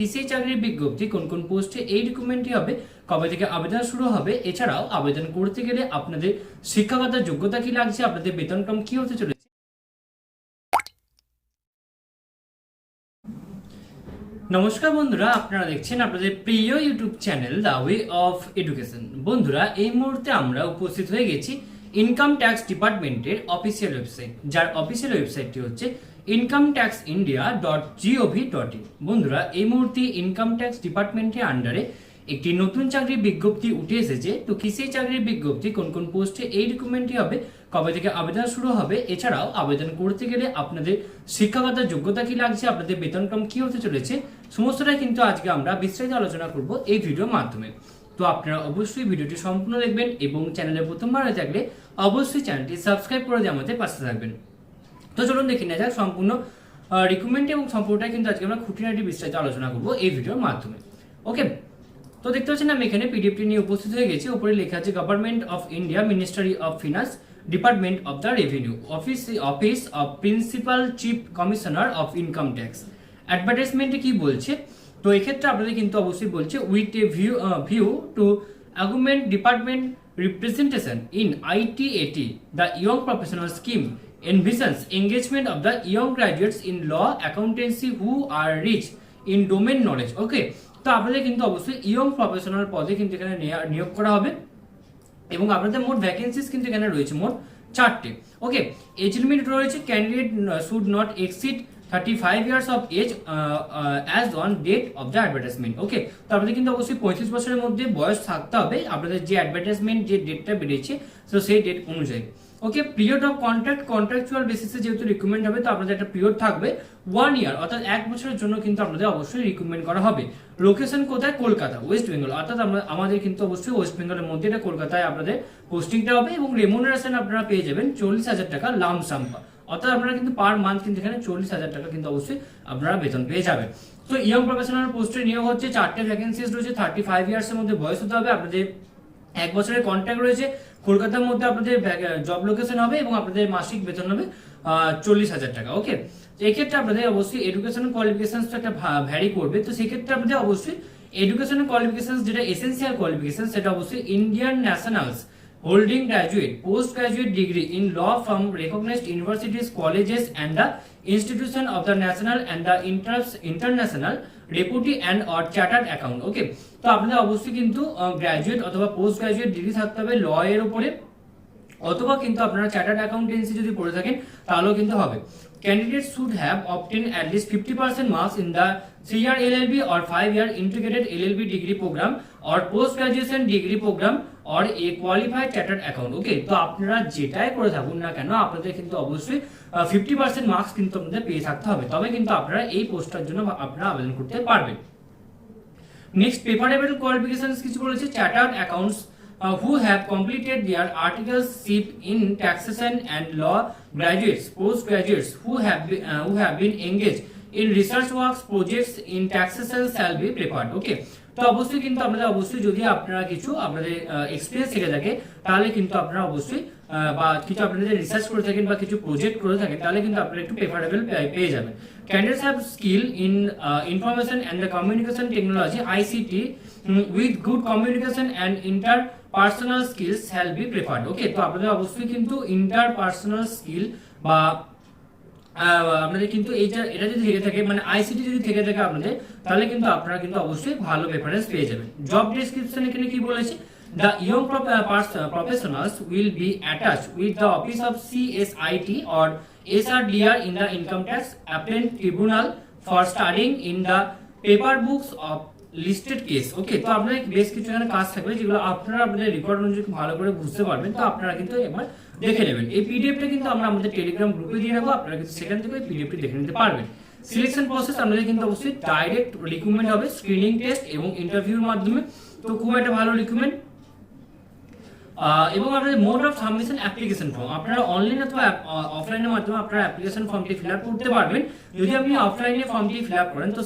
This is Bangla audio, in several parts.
সেই চাকরির বিজ্ঞপ্তি কোন কোন পোস্টে এই রিক্রুটমেন্টটি হবে, কবে থেকে আবেদন শুরু হবে, এছাড়াও আবেদন করতে গেলে আপনাদের শিক্ষাগত যোগ্যতা কি লাগছে, আপনাদের বেতনক্রম কি হতে চলেছে। নমস্কার বন্ধুরা, আপনারা দেখছেন আপনাদের প্রিয় YouTube channel the way of education. বন্ধুরা, এই মুহূর্তে আমরা উপস্থিত হয়ে গেছি ইনকাম ট্যাক্স ডিপার্টমেন্টের অফিসিয়াল ওয়েবসাইট, যার অফিসিয়াল ওয়েবসাইটটি হচ্ছে incometaxindia.gov.in। বন্ধুরা, এই মুহূর্তে ইনকাম ট্যাক্স ডিপার্টমেন্টের আন্ডারে একটি নতুন চাকরির বিজ্ঞপ্তি উঠে এসেছে। তো কি সেই চাকরির বিজ্ঞপ্তি, কোন কোন পোস্টে এই রিক্রুটমেন্টটি হবে, কবে থেকে আবেদন শুরু হবে, এছাড়াও আবেদন করতে গেলে আপনাদের শিক্ষাগত যোগ্যতা কি লাগছে, আপনাদের বেতনক্রম কি হতে চলেছে, সমস্তটাই কিন্তু আজকে আমরা বিস্তারিত আলোচনা করব এই ভিডিওর মাধ্যমে। তো আপনারা অবশ্যই ভিডিওটি সম্পূর্ণ দেখবেন এবং চ্যানেলে প্রথমবার হয়ে থাকলে অবশ্যই চ্যানেলটি সাবস্ক্রাইব করে দিয়ে আমাদের পাশে থাকবেন। তো চলুন দেখে নেওয়া যাক সম্পূর্ণ রিক্রুটমেন্ট এবং সম্পূর্ণটাই কিন্তু আজকে আমরা খুঁটিনাটি বিস্তারিত আলোচনা করবো এই ভিডিওর মাধ্যমে। ওকে, তো দেখতে পাচ্ছেন আমি এখানে পিডিএফটি নিয়ে উপস্থিত হয়ে গেছি। উপরে লেখা আছে government of India, ministry of finance, department of the revenue, office of principal chief commissioner of income tax. অ্যাডভার্টাইজমেন্টে কি বলছে, তো এক্ষেত্রে আপনাদের কিন্তু অবশ্যই বলছে with a view to augment department representation in ITAT, the young professional scheme envisions engagement of the young graduates in law, accountancy who are rich in domain knowledge. ওকে, তো আপনাদের কিন্তু অবশ্যই ইয়ং প্রফেশনাল পদে কিন্তু এখানে নিয়োগ করা হবে এবং আপনাদের মোট ভ্যাকেন্সিস কিন্তু এখানে রয়েছে মোট 4টে। ওকে, এজ লিমিট রয়েছে candidate should not exceed 35 years of age as on date of the advertisement. ওকে, তো আপনাদের কিন্তু অবশ্যই 35 বছরের মধ্যে বয়স থাকতে হবে আপনাদের যে অ্যাডভার্টাইজমেন্ট যে ডেটটা বেরিয়েছে তো সেই ডেট অনুযায়ী। ওকে, পিরিয়ড অফ কন্ট্রাকচুয়াল বেসিসে যেহেতু রিক্রুটমেন্ট হবে তো আপনাদের একটা পিরিয়ড থাকবে 1 year, অর্থাৎ 1 বছরের জন্য কিন্তু আপনাদের অবশ্যই রিক্রুটমেন্ট করা হবে। লোকেশন কোথায়? কলকাতা, ওয়েস্ট বেঙ্গল, অর্থাৎ আমাদের কিন্তু অবশ্যই ওয়েস্ট বেঙ্গলের মধ্যে এটা কলকাতায় আপনাদের পোস্টিংটা হবে এবং রেমুনারেশন আপনারা পেয়ে যাবেন 40,000 টাকা লামসাম, অর্থাৎ আপনারা কিন্তু পার মান্থ কিন্তু এখানে 40,000 টাকা কিন্তু অবশ্যই আপনারা বেতন পেয়ে যাবেন। তো ইয়ং প্রফেশনাল পোস্টে নিয়োগ হচ্ছে, 4টে ভ্যাকেন্সিজ রয়েছে, 35 ইয়ার্স এর মধ্যে বয়স হতে হবে, আপনাদের 1 বছরের কন্ট্রাক্ট রয়েছে, কলকাতার মধ্যে আপনাদের জব লোকেশন হবে এবং আপনাদের মাসিক বেতন হবে 40,000 টাকা। ওকে, তো এক্ষেত্রে আপনাদের অবশ্যই এডুকেশন কোয়ালিফিকেশন একটা ভ্যারি করবে। তো সেক্ষেত্রে আপনাদের অবশ্যই এডুকেশন কোয়ালিফিকেশন যেটা এসেন্সিয়াল কোয়ালিফিকেশন সেটা অবশ্যই Indian nationals holding graduate, postgraduate degree in law from recognized universities, colleges and the institution of the national and the international deputy and or chartered account. ওকে, তো আপনাদের অবশ্যই কিন্তু গ্র্যাজুয়েট অথবা পোস্ট গ্র্যাজুয়েট ডিগ্রি থাকতে হবে ল এর উপরে, অথবা কিন্তু আপনারা চার্টার্ড অ্যাকাউন্টেন্সি যদি পড়ে থাকেন তাহলেও কিন্তু হবে। Candidates should have obtained at least 50% marks in the 3-year LLB or 5-year integrated LLB degree program or post-graduation degree program or a qualified chartered account. ওকে, তো আপনারা যেটাই করে থাকুন না কেন আপনাদের কিন্তু অবশ্যই 50% মার্কস কিন্তু আপনাদের পেয়ে থাকতে হবে, তবে কিন্তু আপনারা এই পোস্টটার জন্য আপনারা আবেদন করতে পারবেন। নেক্সট পেপারেবল কোয়ালিফিকেশনস কিছু বলেছে, chartered accounts who have completed their articleship in taxation and law, graduates, postgraduates who have been engaged in research works, projects in taxation shall be preferred. Okay, তো অবশ্যই কিন্তু আপনাদের অবশ্যই যদি আপনারা কিছু আপনাদের এক্সপিরিয়েন্স থেকে থাকে তাহলে কিন্তু আপনারা অবশ্যই বা কিছু আপনাদের রিসার্চ করে থাকেন বা কিছু প্রজেক্ট করে থাকেন তাহলে কিন্তু আপনারা একটু প্রেফারেবল পেয়ে যাবেন। Candidates have skill in information and the communication technology ICT with good communication and interpersonal skills shall be preferred. ওকে, তো আপনাদের অবশ্যই কিন্তু ইন্টারপার্সোনাল স্কিল বা আপনাদের কিন্তু এটা যদি থেকে থাকে মানে ICT যদি থেকে থাকে আপনাদের তাহলে কিন্তু আপনারা কিন্তু অবশ্যই ভালো প্রেফারেন্স পেয়ে যাবেন। জব ডেসক্রিপশন এখানে কি বলেছে, the young professionals will be attached with the office of CSIT or SRDR in the income tax appellate tribunal for studying in the paper books of listed case. Okay, তো আপনাদের বেশ কিছু এখানে কাজ থাকবে যেগুলো আপনারা আপনাদের রেকর্ড অনুযায়ী ভালো করে বুঝতে পারবেন, তো আপনারা কিন্তু এবার দেখে নেবেন। এই পিডিএফটা কিন্তু আমরা আমাদের টেলিগ্রাম গ্রুপে দিয়ে রাখবো, আপনারা কিন্তু সেখান থেকে পিডিএফটি দেখে নিতে পারবেন। সিলেকশন প্রসেস আপনাদের কিন্তু অবশ্যই ডাইরেক্ট রিক্রুটমেন্ট হবে, স্ক্রিনিং টেস্ট এবং ইন্টারভিউর মাধ্যমে, তো খুব একটা ভালো রিক্রুটমেন্ট। এবং আপনাদের mode of submission application form, আপনারা অনলাইন অথবা অফলাইনের মাধ্যমে আপনারা অ্যাপ্লিকেশন ফর্মটি ফিল আপ করতে পারবেন। যদি আপনি অফলাইনে ফর্মটি ফিল আপ করেন তো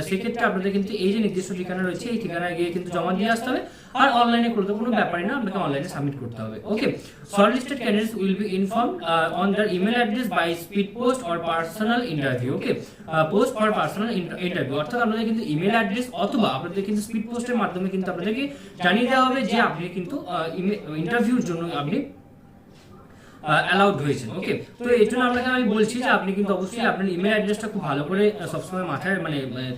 সেক্ষেত্রে আপনাদের কিন্তু এই যে নির্দিষ্ট ঠিকানা রয়েছে এই ঠিকানায় গিয়ে কিন্তু জমা দিয়ে আসতে হবে, আর অনলাইনে করতে কোনো ব্যাপারই না, আপনাকে অনলাইনে সাবমিট করতে হবে। Okay, shortlisted candidates will be informed on their email address by speed post or personal interview. Okay, post for personal interview, অর্থাৎ আপনাদের কিন্তু ইমেল অ্যাড্রেস অথবা আপনাদের কিন্তু স্পিড পোস্টের মাধ্যমে কিন্তু আপনাদেরকে জানিয়ে দেওয়া হবে যে আপনি কিন্তু ইন্টারভিউর জন্য আপনি অ্যালাউড হয়েছেন। ওকে, তো এই জন্য আপনাকে আমি বলছি যে আপনি কিন্তু অবশ্যই আপনার ইমেল অ্যাড্রেসটা খুব ভালো করে সবসময় মাথায়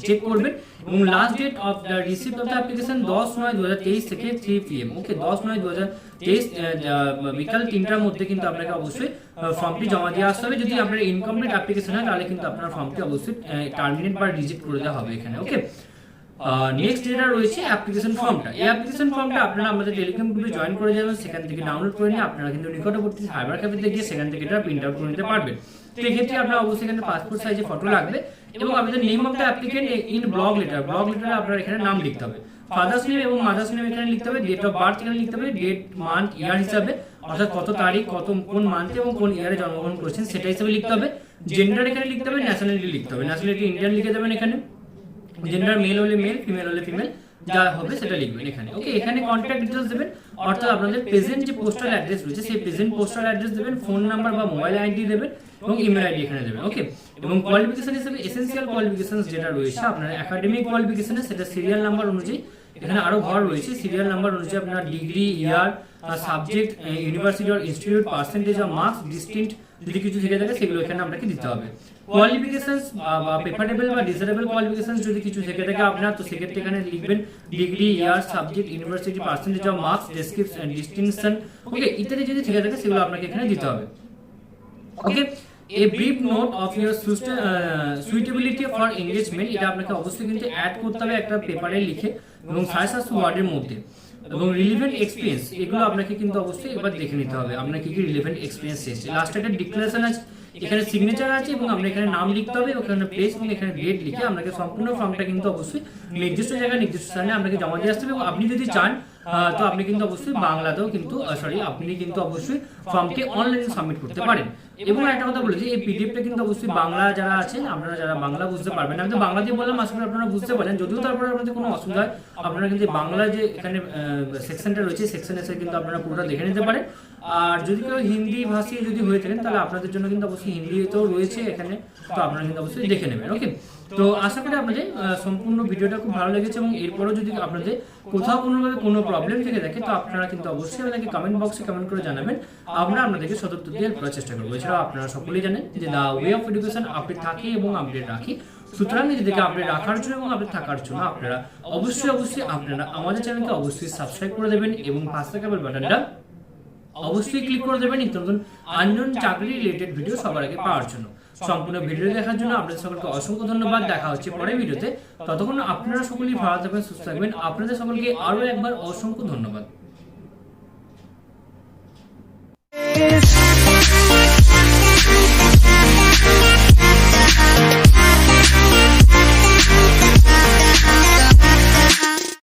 চেক করবেন এবং last date of the receipt of the application 10/9/2023 থেকে 3 PM। ওকে, 10/9/2023 বিকাল 3টার মধ্যে কিন্তু আপনাকে অবশ্যই ফর্মটি জমা দিয়ে আসতে হবে। যদি আপনার ইনকমপ্লিট অ্যাপ্লিকেশন হয় তাহলে কিন্তু আপনার ফর্মটি অবশ্যই টার্মিনেট বা রিজেক্ট করে দেওয়া হবে এখানে। ওকে, নেক্সট যেটা রয়েছে অ্যাপ্লিকেশন ফর্মটা, এই অ্যাপ্লিকেশন ফর্মটা আপনারা আমাদের টেলিগ্রাম গ্রুপে জয়েন করে যাবেন, সেখান থেকে ডাউনলোড করে নিয়ে আপনারা কিন্তু নিকটবর্তী সাইবার ক্যাফেতে গিয়ে সেখান থেকে এটা প্রিন্ট আউট করে নিতে পারবেন। তো এক্ষেত্রে আপনার অবশ্যই এখানে পাসপোর্ট সাইজে ফটো লাগবে এবং আপনাদের name of the applicant in block লেটারে আপনার এখানে নাম লিখতে হবে, ফাদার্স নেম এবং মাদার্স নেম এখানে লিখতে হবে, ডেট অফ বার্থ এখানে লিখতে হবে, ডেট মান্থ ইয়ার হিসাবে, অর্থাৎ কত তারিখ কোন মান্থে এবং কোন ইয়ারে জন্মগ্রহণ করেছেন সেটা হিসেবে লিখতে হবে, জেন্ডার এখানে লিখতে হবে, ন্যাশনালিটি লিখতে হবে, ন্যাশনালিটি ইন্ডিয়ান লিখে দেবেন এখানে, জেন্ডার মেল হলে মেল, ফিমেল হলে ফিমেল, যা হবে সেটা লিখবেন এখানে। ওকে, এখানে কন্ট্যাক্ট ডিটেইলস দেবেন, অর্থাৎ আপনাদের প্রেজেন্ট যে পোস্টাল অ্যাড্রেস রয়েছে সেই প্রেজেন্ট পোস্টাল অ্যাড্রেস দেবেন, ফোন নাম্বার বা মোবাইল আইডি দেবেন এবং ইমেল আইডি এখানে দেবেন। ওকে, এবং কোয়ালিফিকেশন হিসেবে এসেনশিয়াল কোয়ালিফিকেশনস যেটা রয়েছে আপনার একাডেমিক কোয়ালিফিকেশনে সেটা সিরিয়াল নাম্বার অনুযায়ী এখানে আরো ঘর রয়েছে, সিরিয়াল নাম্বার অনুযায়ী আপনার degree, year, subject, university or institute, percentage of marks, distinct যদি কিছু থেকে থাকে সেগুলো এখানে আপনাকে দিতে হবে। কোয়ালিফিকেশনস বা পেপারেবল বা ডিজারেবল কোয়ালিফিকেশনস যদি কিছু থেকে থাকে আপনার, তো সেক্ষেত্রে এখানে লিখবেন degree, year, subject, university, percentage of marks, distinction, okay, ইত্যাদি যদি থেকে থাকে সেগুলো আপনাকে এখানে দিতে হবে। ওকে, a brief note of your suitability for engagement, এটা আপনাকে অবশ্যই কিন্তু অ্যাড করতে হবে একটা পেপারে লিখে এবং 5 ওয়ার্ডের মধ্যে, এবং রিলেভেন্ট এক্সপেরিয়েন্স এগুলো আপনাকে কিন্তু অবশ্যই একবার দেখে নিতে হবে আপনার কি কি রিলেভেন্ট এক্সপেরিয়েন্স এসেছে। লাস্টে একটা ডিক্লারেশন আছে, এখানে সিগনেচার আছে এবং আমরা এখানে নাম লিখতে হবে, ওখানে প্লেস এবং এখানে ডেট লিখে আপনাকে সম্পূর্ণ ফর্মটা কিন্তু অবশ্যই নির্দিষ্ট জায়গায় নির্দিষ্ট স্থানে আপনাকে জমা দিয়ে আসতে হবে। এবং আপনি যদি চান তো আপনি কিন্তু অবশ্যই বাংলাতেও কিন্তু আপনি কিন্তু অবশ্যই ফর্মটি অনলাইনে সাবমিট করতে পারেন। এবং একটা কথা বলেছি, এই পিডিএফটা কিন্তু অবশ্যই বাংলা যারা আছেন আপনারা যারা বাংলা বুঝতে পারবেন, আমি তো বাংলা দিয়ে বললাম, আশা করি আপনারা বুঝতে পারেন, যদিও তারপরে আপনাদের কোনো অসুবিধা হয় আপনারা কিন্তু বাংলা যে এখানে সেকশনটা রয়েছে সেকশনে এসে কিন্তু আপনারা পুরোটা দেখে নিতে পারেন। আর যদি কেউ হিন্দি ভাষী যদি হয়ে থাকেন তাহলে আপনাদের জন্য কিন্তু অবশ্যই হিন্দিতেও রয়েছে এখানে, তো আপনারা কিন্তু অবশ্যই দেখে নেবেন। ওকে, তো আশা করি আপনাদের সম্পূর্ণ ভিডিওটা খুব ভালো লেগেছে এবং এরপরও যদি আপনাদের কোথাও কোনোভাবে কোনো প্রবলেম থেকে থাকে তো আপনারা কিন্তু অবশ্যই আমাদেরকে কমেন্ট বক্সে কমেন্ট করে জানাবেন, আমরা আপনাদেরকে সদুত্তর দিয়ে হেল্প করার চেষ্টা করবো। এছাড়াও আপনারা সকলেই জানেন যে the way of education update থাকে এবং আপডেট রাখি, সুতরাং নিজেদেরকে আপডেট রাখার জন্য এবং আপডেট থাকার জন্য আপনারা অবশ্যই আপনারা আমাদের চ্যানেলকে অবশ্যই সাবস্ক্রাইব করে দেবেন এবং পাশে থাকা বেল বাটনটা অবশ্যই ক্লিক করে দেবেন নিত্য নতুন আননোন চাকরি রিলেটেড ভিডিও সবার আগে পাওয়ার জন্য। সম্পূর্ণ ভিডিও দেখার জন্য আপনাদের সকলকে অসংখ্য ধন্যবাদ। দেখা হচ্ছে পরের ভিডিওতে, ততক্ষণ আপনারা সকলেই ভালো থাকবেন, সুস্থ থাকবেন। আপনাদের সকলকে আরো একবার অসংখ্য ধন্যবাদ।